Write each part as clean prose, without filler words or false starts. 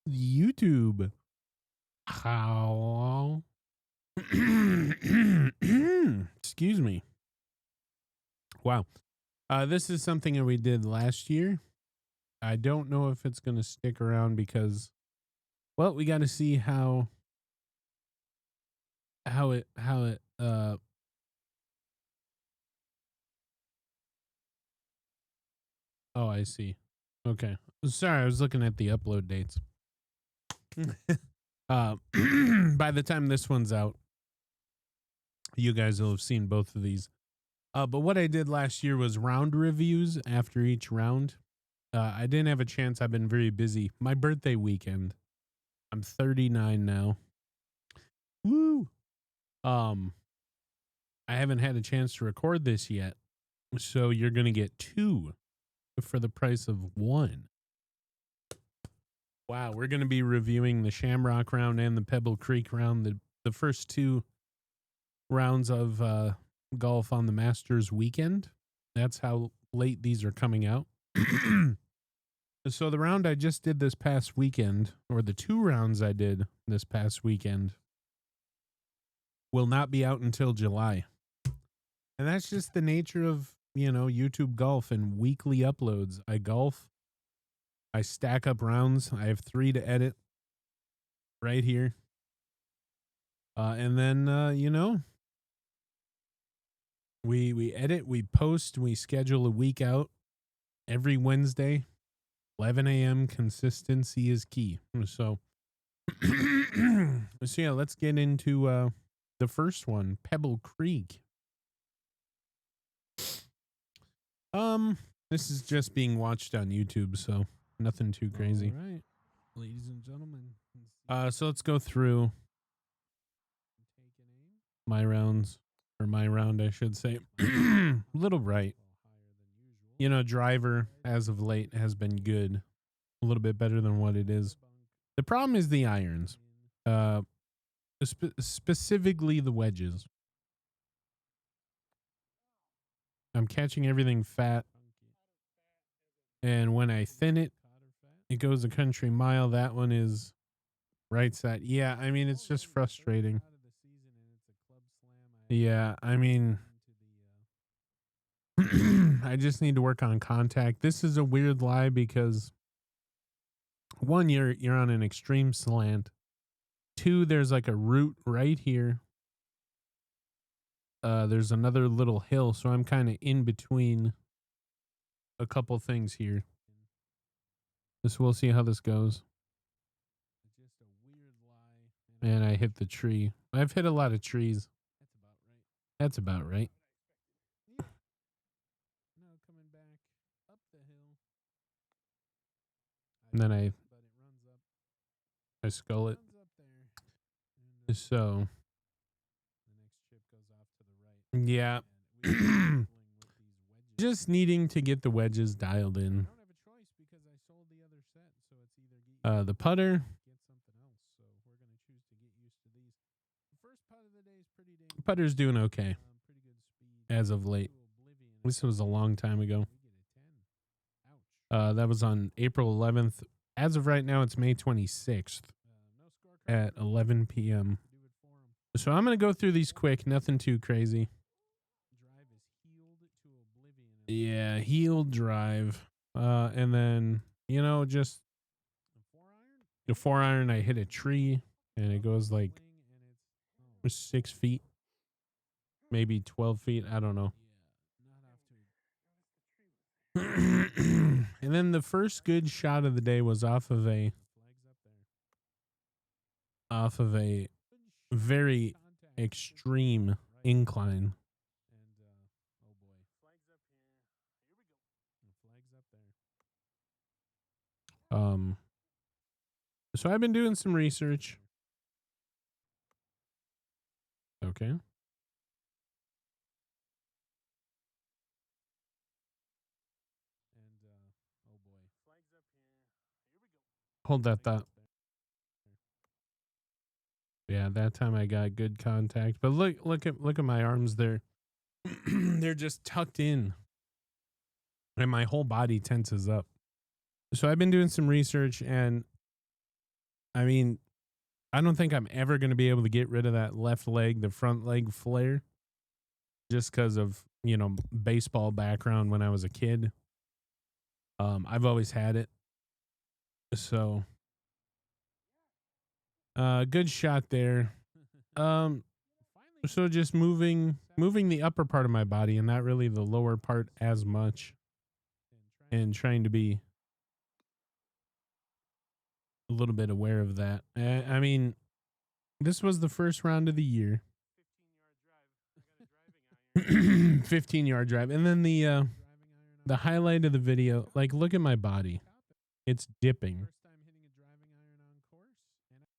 YouTube. How? Excuse me. Wow. This is something that we did last year. I don't know if it's going to stick around because, well, we got to see how it. Oh, I see. Okay. Sorry, I was looking at the upload dates. By the time this one's out, you guys will have seen both of these. But what I did last year was round reviews after each round. I didn't have a chance. I've been very busy. My birthday weekend. I'm 39 now. Woo. I haven't had a chance to record this yet. So you're going to get 2 for the price of 1. Wow, we're going to be reviewing the Shamrock round and the Pebble Creek round, the first 2 rounds of golf on the Masters weekend. That's how late these are coming out. So the round I just did this past weekend, or the 2 rounds I did this past weekend, will not be out until July. And that's just the nature of, YouTube golf and weekly uploads. I golf. I stack up rounds. I have 3 to edit right here. And then, we edit, we post, we schedule a week out every Wednesday, 11 a.m. Consistency is key. So, yeah, let's get into the first one, Pebble Creek. This is just being watched on YouTube, so nothing too crazy. All right, ladies and gentlemen. So let's go through my rounds, or my round, I should say. Little bright. Driver as of late has been good, a little bit better than what it is. The problem is the irons, specifically the wedges. I'm catching everything fat, and when I thin it, it goes a country mile. That one is right side. Yeah, I mean, it's just frustrating. Yeah, I mean, I just need to work on contact. This is a weird lie because 1, you're on an extreme slant. 2, there's like a root right here. There's another little hill, so I'm kind of in between a couple things here. We'll see how this goes. And I hit the tree. I've hit a lot of trees. That's about right. Now coming back up the hill. And then I skull it. So yeah. Just needing to get the wedges dialed in. The putter. Putter's doing okay as of late. This was a long time ago. That was on April 11th. As of right now, it's May 26th at 11 p.m. So I'm going to go through these quick. Nothing too crazy. Yeah, heel drive. And then, just the 4-iron, I hit a tree and it goes like 6 feet, maybe 12 feet. I don't know. And then the first good shot of the day was off of a very extreme incline. So I've been doing some research. Okay. Hold that thought. Yeah, that time I got good contact. But look at my arms there. They're just tucked in. And my whole body tenses up. So I've been doing some research, and I mean, I don't think I'm ever going to be able to get rid of that left leg, the front leg flare, just because of, you know, baseball background when I was a kid. I've always had it. So, good shot there. So just moving the upper part of my body and not really the lower part as much, and trying to be a little bit aware of that. I mean, this was the first round of the year. 15-yard drive. And then the highlight of the video, like, look at my body. It's dipping.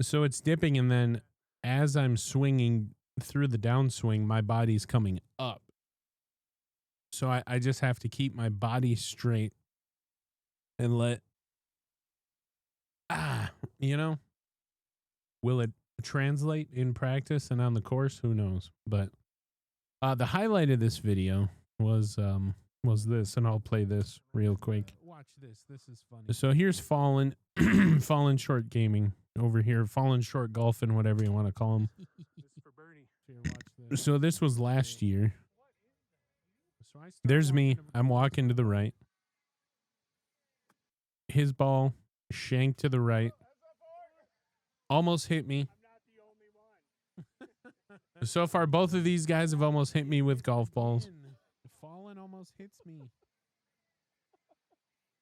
So it's dipping, and then as I'm swinging through the downswing, my body's coming up. So I just have to keep my body straight and you know, will it translate in practice and on the course? Who knows? But the highlight of this video was this, and I'll play this real quick. Watch this. This is funny. So here's Fallen, Fallen Short Gaming over here, Fallen Short Golfing, whatever you want to call him. So this was last year. There's me. I'm walking to the right. His ball shanked to the right. Almost hit me. So far, both of these guys have almost hit me with golf balls. Fallen almost hits me.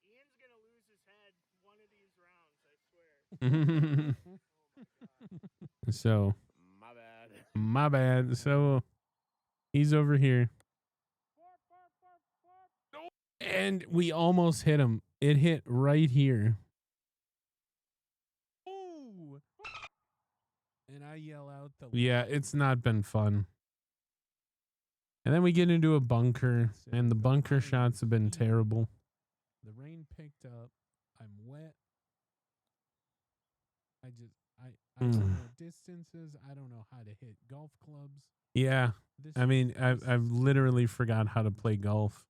Ian's gonna lose his head one of these rounds, I swear. So, My bad. my bad. So, he's over here. And we almost hit him. It hit right here. Oh! And I yell out the. Yeah, it's not been fun. And then we get into a bunker, and the bunker shots have been terrible. The rain picked up. I'm wet. I don't know distances. I don't know how to hit golf clubs. Yeah, I mean, I've literally forgot how to play golf.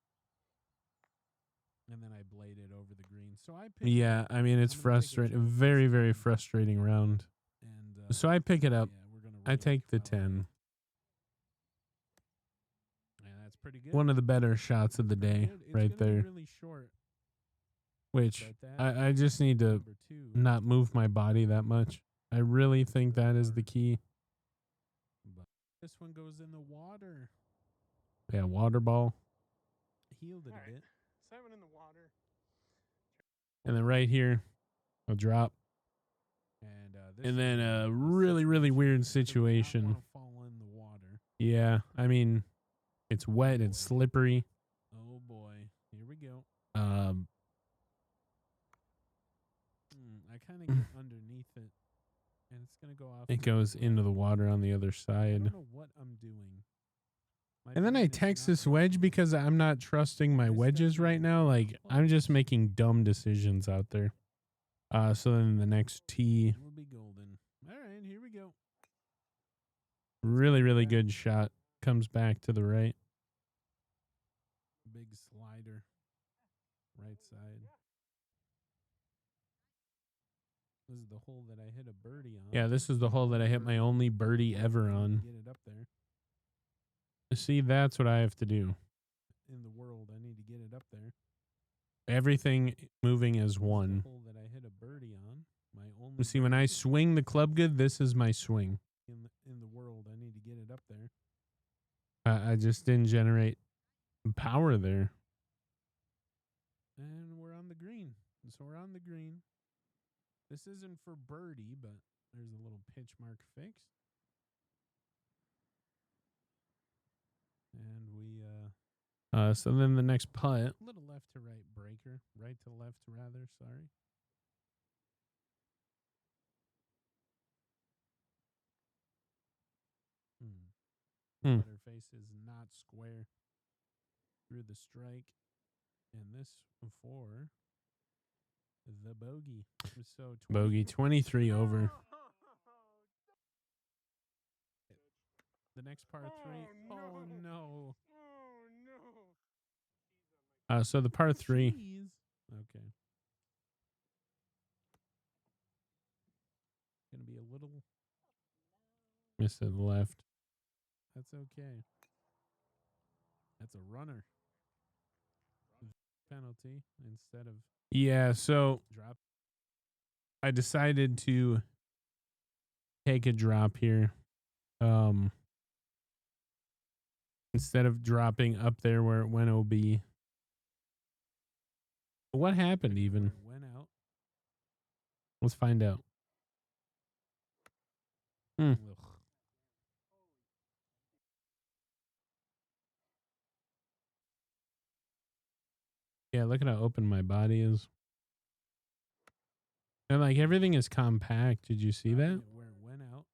And then I bladed over the green. So I picked Yeah, I mean, it's frustrating. Very, very frustrating round. And So I pick it up. yeah, I take the 10. Yeah, that's pretty good. One of the better shots of the day, right there. Really short. Which I just need to not move my body that much. I really think that is the key. But this one goes in the water. Yeah, water ball. Healed it All a right. bit. 7 in the water. And then right here, a drop. And then a really, really weird situation. Fall in the water. Yeah, I mean, it's wet and slippery. Oh boy, here we go. I kind of get underneath it, and it's gonna go off. It goes into the water on the other I side. don't know what I'm doing. And then I text this wedge because I'm not trusting my wedges right now. Like, I'm just making dumb decisions out there. So then the next tee, Will be golden. All right, here we go. really, really good shot. Comes back to the right. Big slider. Right side. This is the hole that I hit a birdie on. Yeah, this is the hole that I hit my only birdie ever on. Get it up there. See, that's what I have to do. In the world, I need to get it up there. Everything moving as The one. hole that I hit a birdie on. My only. See, when I swing the club good, this is my swing. In the world, I need to get it up there. I just didn't generate power there. And we're on the green. So we're on the green. This isn't for birdie, but there's a little pitch mark fixed. And we So then the next putt. little left to right breaker. Right to left rather, sorry. Hmm. Putter face is not square through the strike. And this for the bogey. So Bogey 23 over. The next par 3. Oh, Oh no. Oh, no. So the par 3. Jeez. Okay. little. Missed it left. That's okay. That's a runner. Penalty instead of Yeah, so drop. I decided to take a drop here. Instead of dropping up there where it went OB. What happened even? Went out. Let's find out. Hmm. Ugh. Yeah, look at how open my body is. And like everything is compact. Did you see that? Where it went out.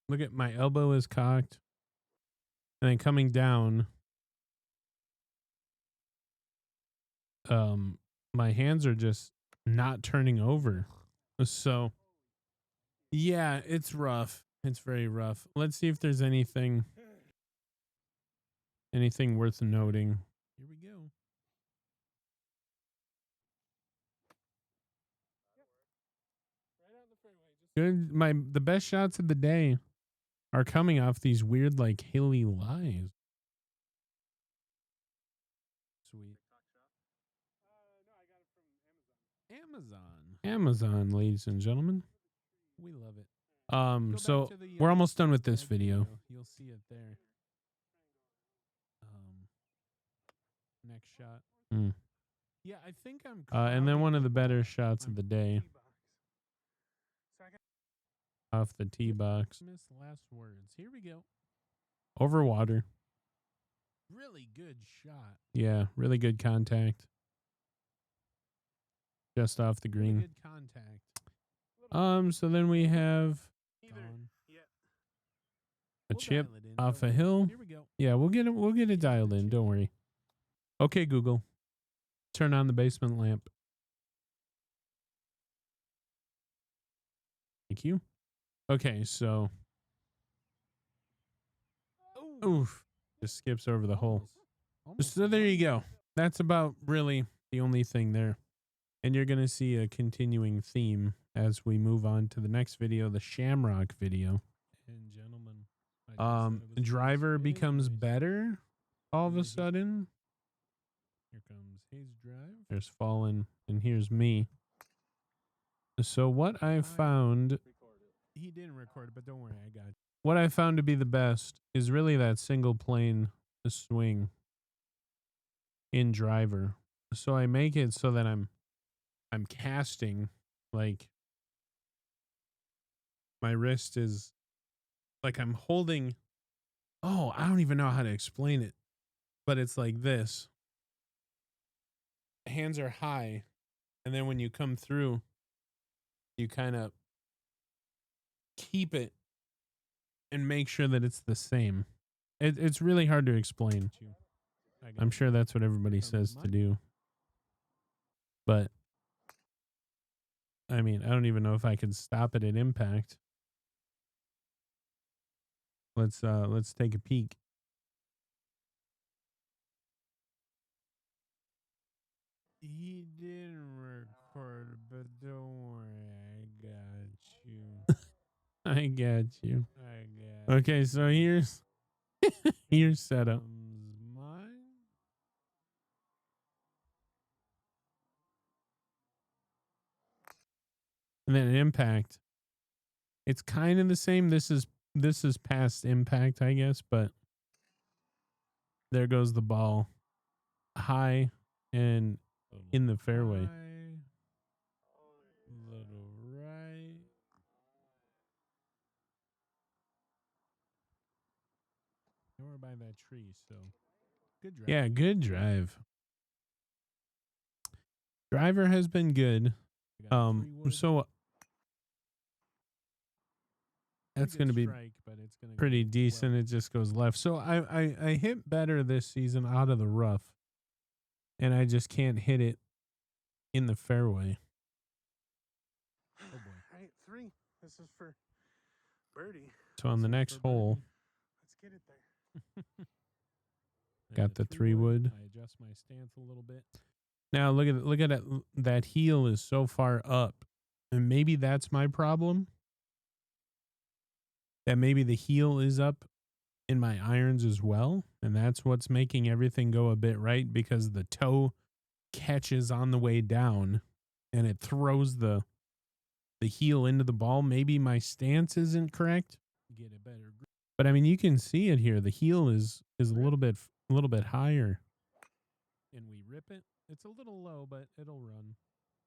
Look at my elbow is cocked. And then coming down, my hands are just not turning over. So yeah, it's rough. It's very rough. Let's see if there's anything worth noting. Here we go. Good. The best shots of the day are coming off these weird like hilly lies. Sweet. Amazon. Amazon, ladies and gentlemen. We love it. Go So back to the, we're almost done with this red video. You'll see it there. Next shot. Mm. Yeah, I think I'm. And then one of the crowding better shots of the day off the tee box Miss last words. Here we go. over water. Really good shot. Yeah, really good contact. Just off the Really green. good contact. So then we have Gone. a We'll chip dial it in, off don't a worry. hill. Here we go. Yeah, we'll get it dialed in. Don't worry. Okay, Google. Turn on the basement lamp. Thank you. Okay, so oof, just skips over the hole. Almost So there won. you go. That's about really the only thing there. And you're going to see a continuing theme as we move on to the next video, the Shamrock video. And gentlemen, I just said it was Driver nice. It is becomes nice. better all of a sudden. Here comes his drive. There's Fallen, and here's me. So what I found, He didn't record it, but don't worry, I got you. what I found to be the best is really that single plane swing in driver. So I make it so that I'm casting, like my wrist is like I'm holding. Oh, I don't even know how to explain it, but it's like this. Hands are high, and then when you come through, you kind of keep it and make sure that it's the same. It's really hard to explain. I'm sure that's what everybody says to do. But I mean, I don't even know if I can stop it at impact. Let's take a peek. He didn't record, but don't worry, I got you. I got you. I got Okay, so here's here's setup. mine. And then impact. It's kind of the same. This is past impact, I guess, but there goes the ball high and in the fairway. High, little right. And we're by that tree, so good drive. Yeah, good drive. Driver has been good. I got a 3-wood. So that's going to be strike, but it's gonna pretty go decent. well. It just goes left. So I hit better this season out of the rough, and I just can't hit it in the fairway. Oh boy. All right, 3. This is for birdie. So on the next For birdie. hole, Let's get it there. got the 3-wood. I adjust my stance a little bit. Now look at it. That heel is so far up And maybe that's my problem. That maybe the heel is up in my irons as well. And that's what's making everything go a bit right, because the toe catches on the way down and it throws the heel into the ball. Maybe my stance isn't correct. Get a better grip. But I mean, you can see it here. The heel is a little bit higher. And we rip it. It's a little low, but it'll run.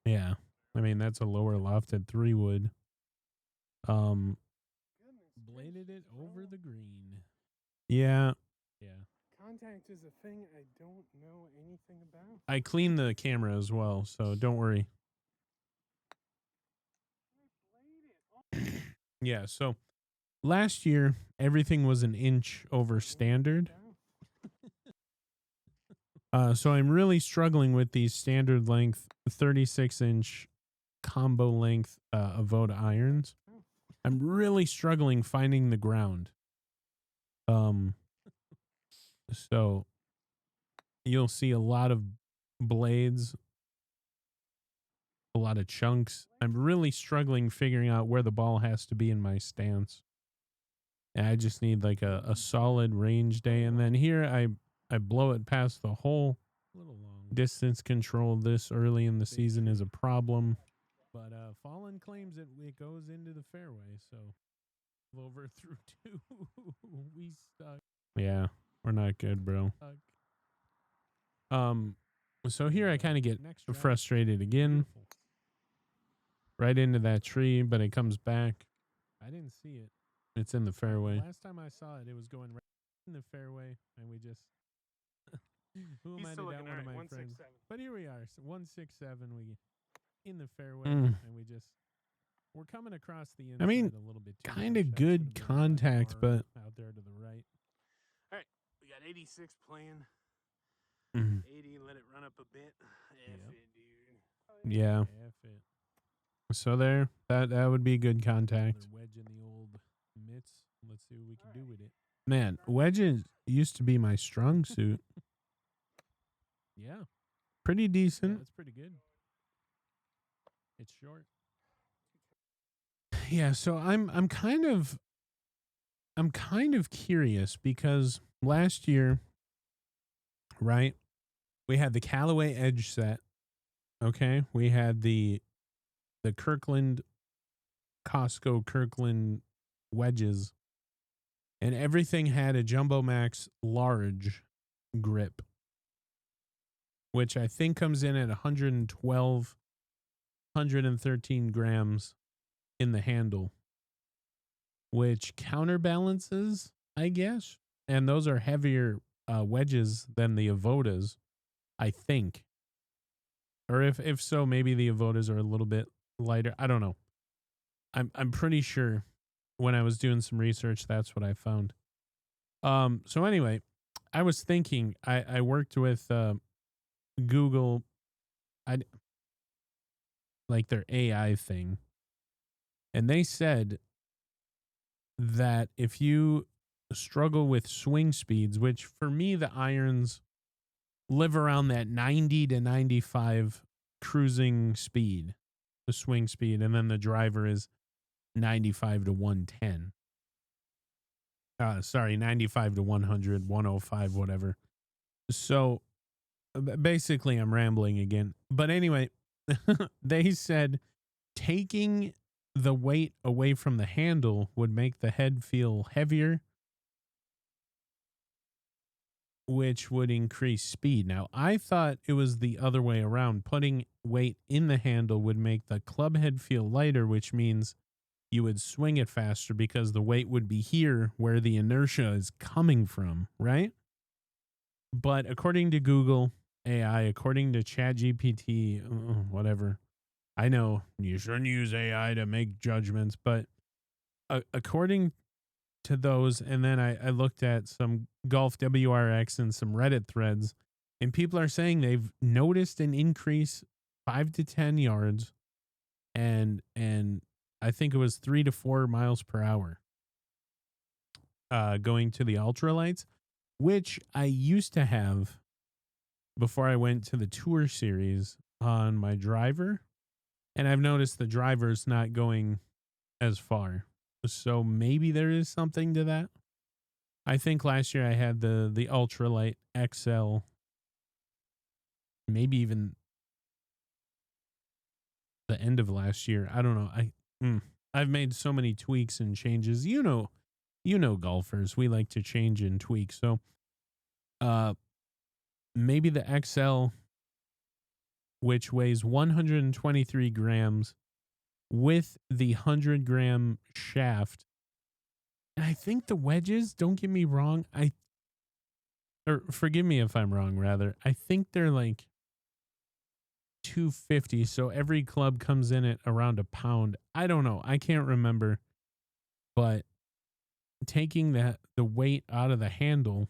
Yeah. I mean, that's a lower lofted 3-wood. Bladed it over the green. Yeah. Yeah. Contact is a thing I don't know anything about. I cleaned the camera as well, so don't worry. Yeah, so last year, everything was an inch over standard. So I'm really struggling with these standard length 36-inch combo length Avoda irons. I'm really struggling finding the ground. So you'll see a lot of blades, a lot of chunks. I'm really struggling figuring out where the ball has to be in my stance. And I just need like a solid range day. And then here I blow it past the hole. A little long. Distance control this early in the season is a problem. But Fallen claims it goes into the fairway. So over through 2. We suck. Yeah, we're not good, bro. So here I kind of get frustrated again. Right into that tree, but it comes back. I didn't see it. It's in the fairway. Last time I saw it, it was going right in the fairway, and we just who am I to doubt one of my friends? But here we are, so 167. We in the fairway, and we're coming across the inside. I mean, a little bit too kind of good contact, but out there to the right. All right, we got 86 playing. 80, let it run up a bit. F it, dude. Yeah. F it. So there, that would be good contact. Wedge in the old mitts. Let's see what we can do with it. Man, wedges used to be my strong suit. Yeah. Pretty decent. Yeah, that's pretty good. It's short. Yeah, so I'm kind of curious because last year, right, we had the Callaway Edge set. Okay, we had the Kirkland, Costco Kirkland wedges, and everything had a Jumbomax large grip, which I think comes in at 112, 113 grams in the handle, which counterbalances, I guess. And those are heavier wedges than the Avodas, I think. Or if so, maybe the Avodas are a little bit lighter. I don't know. I'm pretty sure when I was doing some research, that's what I found. So anyway, I was thinking, I worked with Google, like their AI thing, and they said that if you struggle with swing speeds, which for me, the irons live around that 90 to 95 cruising speed, the swing speed, and then the driver is 95 to 110. Sorry, 95 to 100, 105, whatever. So basically, I'm rambling again. But anyway, they said taking the weight away from the handle would make the head feel heavier, which would increase speed. Now, I thought it was the other way around. Putting weight in the handle would make the club head feel lighter, which means you would swing it faster because the weight would be here where the inertia is coming from, right? But according to Google AI, according to ChatGPT, whatever, I know you shouldn't use AI to make judgments, but according to those, and then I looked at some Golf WRX and some Reddit threads, and people are saying they've noticed an increase 5 to 10 yards, and I think it was 3 to 4 miles per hour going to the ultralights, which I used to have before I went to the Tour Series on my driver. And I've noticed the driver's not going as far. So maybe there is something to that. I think last year I had the ultralight XL, maybe even the end of last year. I don't know. I've made so many tweaks and changes. You know golfers, we like to change and tweak. So maybe the XL, which weighs 123 grams with the 100-gram shaft. And I think the wedges, don't get me wrong, or forgive me if I'm wrong, rather. I think they're like 250. So every club comes in at around a pound. I don't know. I can't remember. But taking the weight out of the handle,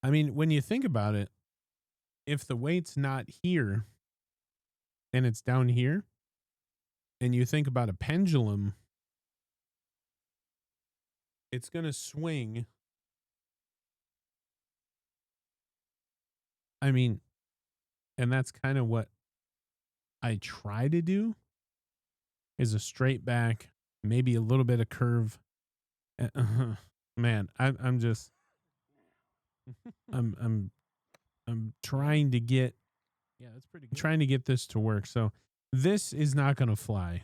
I mean, when you think about it, if the weight's not here and it's down here, and you think about a pendulum, it's going to swing. I mean, and that's kind of what I try to do, is a straight back, maybe a little bit of curve. Man, I'm just I'm trying to get that's pretty good. trying to get this to work. So this is not going to fly.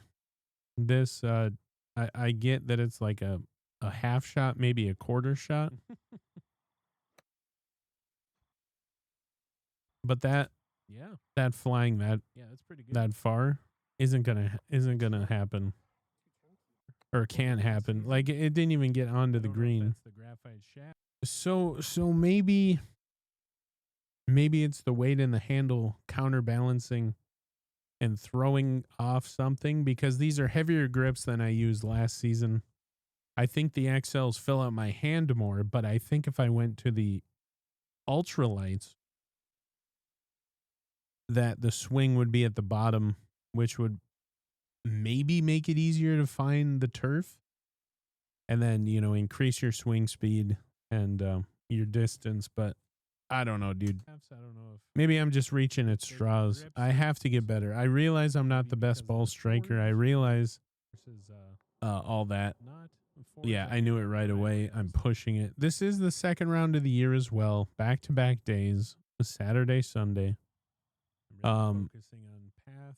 This I get that it's like a half shot, maybe a quarter shot. But that flying that's pretty good. that far isn't gonna happen, or can't happen. Like, it didn't even get onto the green. That's the graphite shaft. So maybe it's the weight in the handle counterbalancing and throwing off something, because these are heavier grips than I used last season. I think the XLs fill out my hand more, but I think if I went to the ultralights, that the swing would be at the bottom, which would maybe make it easier to find the turf, and then, increase your swing speed and your distance. But I don't know, dude. I don't know if Maybe I'm just reaching at straws. I have to get better. I realize I'm not the best ball striker. I realize all that. Yeah, I knew it right away. I'm pushing it. This is the second round of the year as well. Back-to-back days, Saturday, Sunday. focusing on path.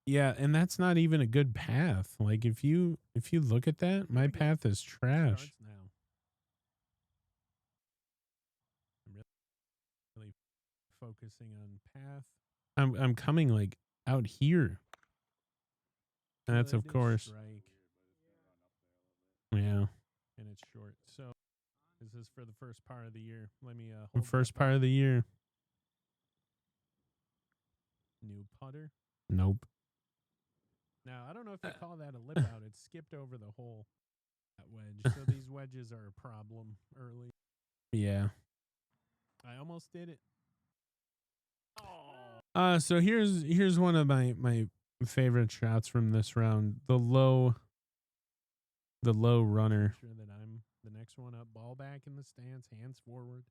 Yeah, and that's not even a good path. Like, if you look at that, my path is trash. Starts now. I'm really focusing on path. I'm coming like out here. And that's, of Good course. strike, Yeah. and it's short. So this is for the first part of the year. Let me hold First that part thought. of the year. New putter. Nope. Now, I don't know if you call that a lip out. It skipped over the hole, that wedge. So these wedges are a problem early. Yeah. I almost did it. So here's one of my favorite shots from this round. The low runner. Sure that I'm the next one up. Ball back in the stance, hands forward.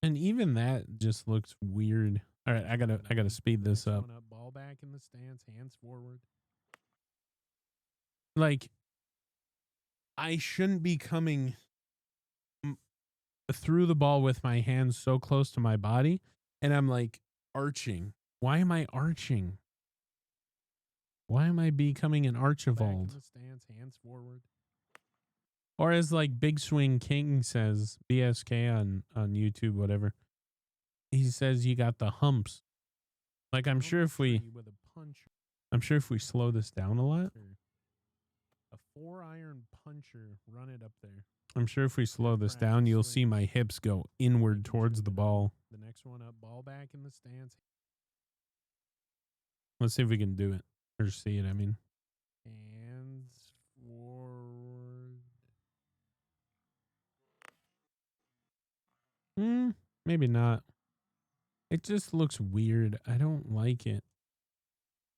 And even that just looks weird. All right, I gotta speed The this next up. one up. Ball back in the stance, hands forward. Like, I shouldn't be coming through the ball with my hands so close to my body, and I'm like arching. Why am I arching? Why am I becoming an Back Archibald? in the stance, hands forward. Or as like Big Swing King says, BSK on YouTube, whatever. He says you got the humps. Like, I'm sure if we with a puncher. slow this down a lot, A 4-iron puncher, run it up there. I'm sure if we slow this down, you'll see my hips go inward towards the ball. The next one up, ball back in the stance. Let's see if we can do it. Or see it, I mean. Hands forward. Maybe not. It just looks weird. I don't like it.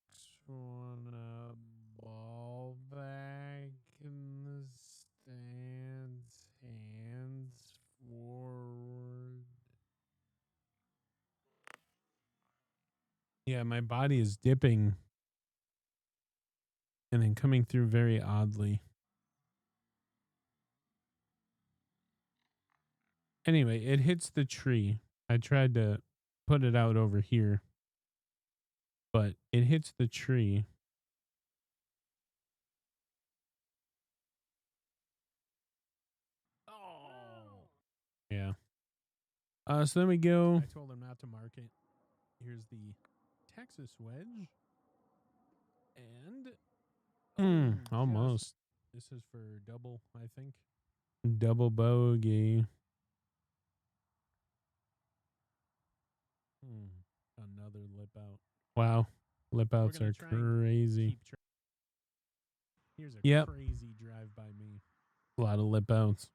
Next one up, ball back in the stance. Hands forward. Yeah, my body is dipping and then coming through very oddly. Anyway, it hits the tree. I tried to put it out over here, but it hits the tree. Oh. Yeah. So then we go. I told him not to mark it. Here's the Texas wedge. And Almost. this is for double, I think. Double bogey. Another lip out. Wow. Lip We're outs gonna are try and crazy. Here's a Yep. crazy drive by me. A lot of lip outs.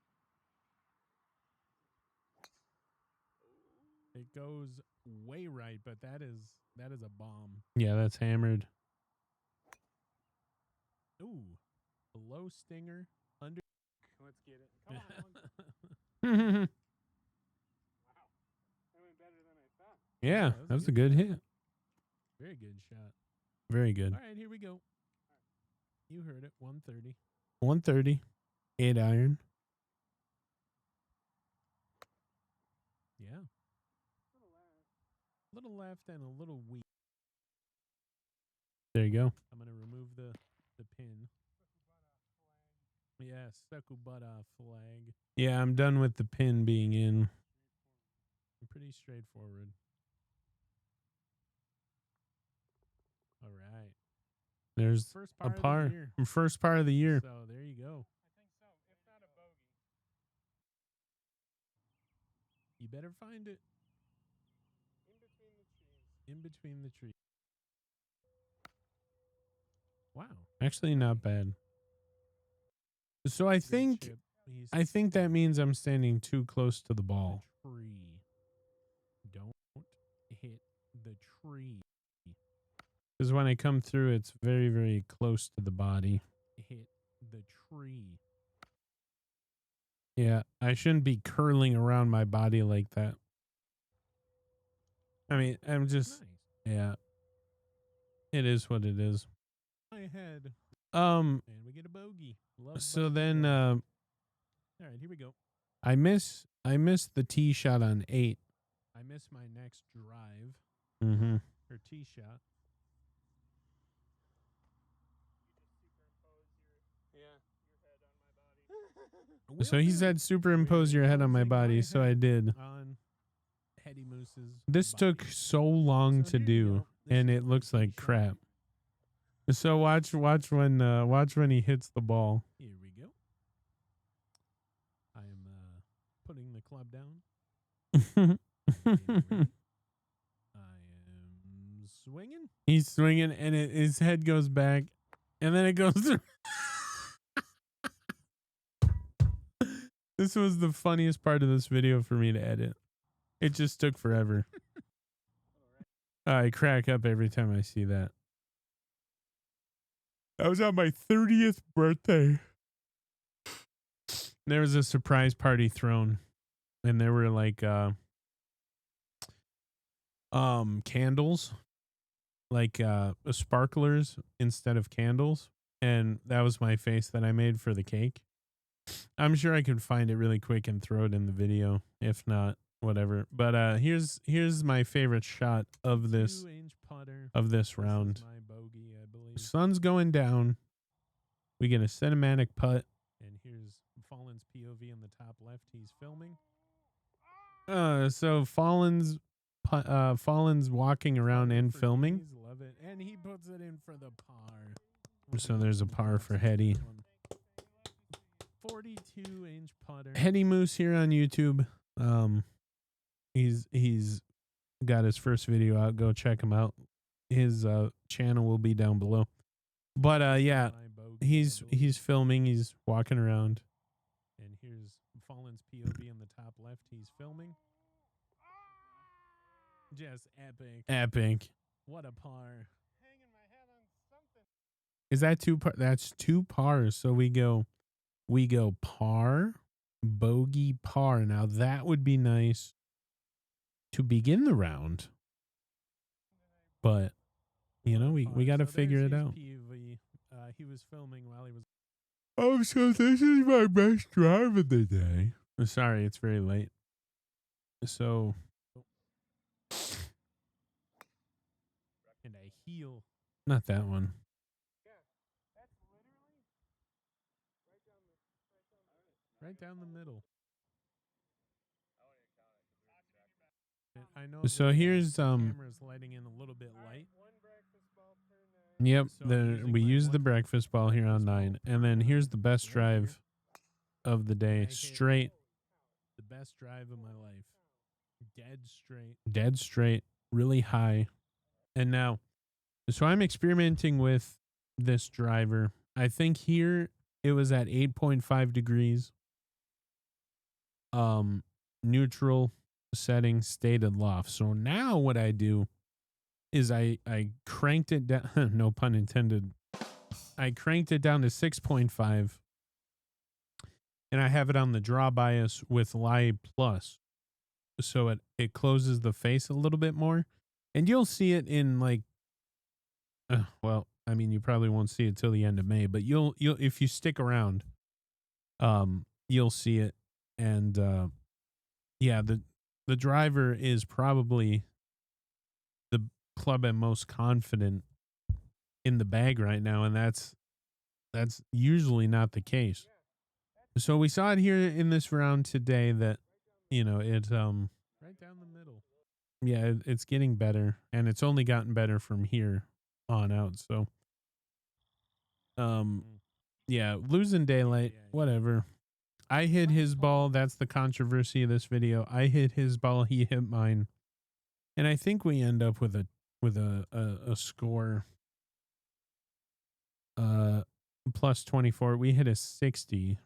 It goes way right, but that is a bomb. Yeah, that's hammered. Ooh, a low stinger under. Let's get it. Come on. Yeah, Wow. That went better than I thought. that was a good hit. Very good shot. Very good. All right, here we go. You heard it. 130. 130. 8 iron. Yeah. A little left and a little weak. There you go. I'm gonna remove the pin. Yeah, Sakubara flag. Yeah, I'm done with the pin being in. Pretty straightforward. All right. There's First a par par. of the year. First par of the year. So there you go. I think so. If not a bogey. You better find it In between the trees. in between the trees. Wow. Actually, not bad. So I Good think chip. He's that means I'm standing too close to the ball. the tree. Don't hit the tree. Because when I come through, it's very, very close to the body. Hit the tree. Yeah, I shouldn't be curling around my body like that. I mean, I'm just, Nice. yeah. It is what it is. My head. Um, And we get a bogey. Love so bogey then, drive. All right, here we go. I missed the tee shot on 8. I miss my next drive Mm-hmm. or tee shot. So he said superimpose your head on my body, so I did. On Hetty Moose's This body. took so long So to here you do, go. This and is it my looks tee like shot. crap. So watch when he hits the ball. Here we go. I am putting the club down. Getting ready. I am swinging. He's swinging, and his head goes back, and then it goes through. This was the funniest part of this video for me to edit. It just took forever. I crack up every time I see that. I was on my 30th birthday. There was a surprise party thrown, and there were like candles, like sparklers instead of candles, and that was my face that I made for the cake. I'm sure I could find it really quick and throw it in the video. If not, whatever. But here's my favorite shot of this 2-inch putter. of this This round. is my bogey, I believe. Sun's going down. We get a cinematic putt. And here's Fallen's POV in the top left. He's filming. So Fallen's walking around and For filming. days, love it. And he puts it in for the par. So there's a par for Hetty. 42-inch putter. Hetty Moose here on YouTube. He's got his first video out. Go check him out. His channel will be down below. But yeah, My bogey, I he's believe. filming. He's walking around. And here's Fallen's POV in the top left. He's filming. Just epic. Epic. What a par. Hanging my head on something. Is that two par? That's 2 pars. So we go par, bogey, par. Now that would be nice to begin the round. but you know, we got to figure it out. PV. He was filming while he was. Oh, so this is my best drive of the day. Sorry, it's very late. So, And I heel. not that one. Right down the middle. I know. So here's camera's lighting in a little bit light. Yep, So I'm using we my use the one breakfast ball here on 9, and then here's the best drive of the day. I hit Straight, The best drive of my life. dead straight, really high. And now, so I'm experimenting with this driver. I think here it was at 8.5 degrees. Neutral setting, stated loft. So now what I do is I cranked it down, no pun intended. I cranked it down to 6.5, and I have it on the draw bias with Lie Plus. So it closes the face a little bit more. And you'll see it in like, well, I mean, you probably won't see it till the end of May, but you'll if you stick around, you'll see it. And yeah, the driver is probably the club I'm most confident in the bag right now, and that's usually not the case. So we saw it here in this round today that, you know, it Right down the middle. yeah, it's getting better, and it's only gotten better from here on out. So yeah, losing daylight, whatever. I hit his ball. That's the controversy of this video. I hit his ball. He hit mine. And I think we end up with a score plus 24. We hit a 60.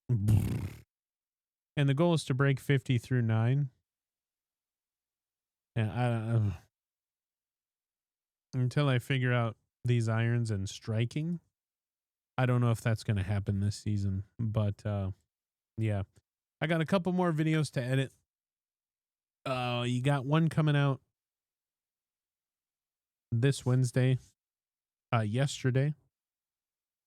And the goal is to break 50 through 9. And until I figure out these irons and striking, I don't know if that's going to happen this season. But yeah, I got a couple more videos to edit. You got one coming out this Wednesday, yesterday,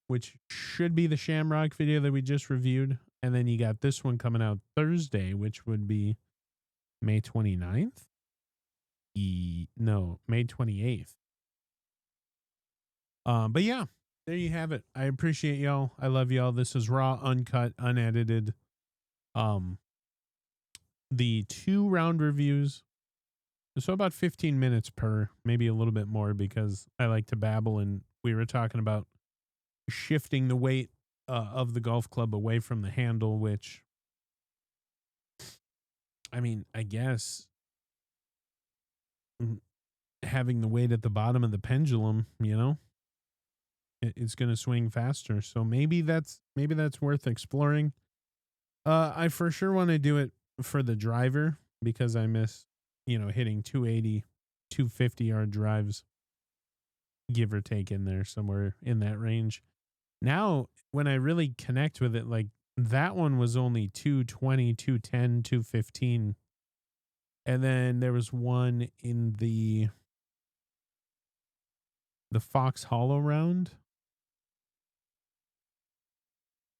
which should be the Shamrock video that we just reviewed. And then you got this one coming out Thursday, which would be May 29th. No, May 28th. But yeah, there you have it. I appreciate y'all. I love y'all. This is raw, uncut, unedited. The 2 round reviews. So about 15 minutes per, maybe a little bit more, because I like to babble, and we were talking about shifting the weight of the golf club away from the handle, which, I mean, I guess having the weight at the bottom of the pendulum, you know, it's going to swing faster. So maybe that's worth exploring. I for sure want to do it for the driver, because I miss, you know, hitting 280, 250 yard drives, give or take, in there somewhere in that range. Now, when I really connect with it, like that one was only 220, 210, 215. And then there was one in the Fox Hollow round.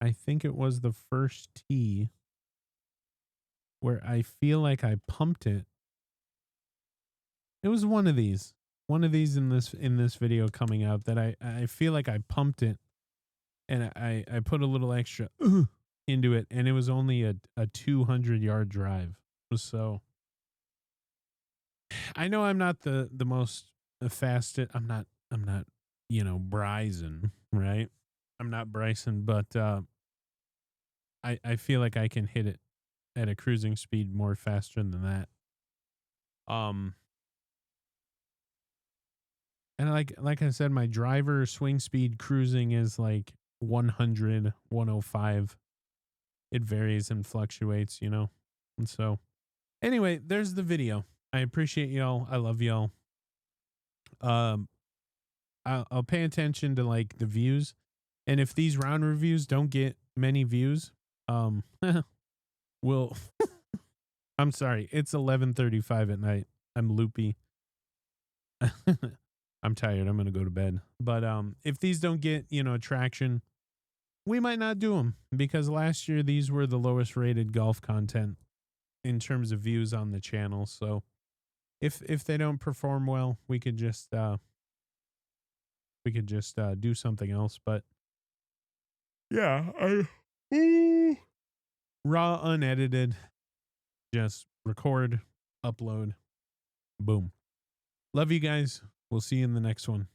I think it was the first tee where I feel like I pumped it. It was one of these in this video coming out that I feel like I pumped it, and I put a little extra into it, and it was only a 200 yard drive. So I know I'm not the most fastest. I'm not, you know, Bryson, right? I'm not Bryson, but I feel like I can hit it at a cruising speed more faster than that. And like I said, my driver swing speed cruising is like 100, 105. It varies and fluctuates, you know? And so anyway, there's the video. I appreciate y'all. I love y'all. I'll pay attention to like the views. And if these round reviews don't get many views, we'll I'm sorry. It's 11:35 at night. I'm loopy. I'm tired. I'm going to go to bed. But if these don't get, traction, we might not do them because last year these were the lowest rated golf content in terms of views on the channel. So if they don't perform well, we could just do something else. But yeah, raw, unedited, just record, upload, boom. Love you guys. We'll see you in the next one.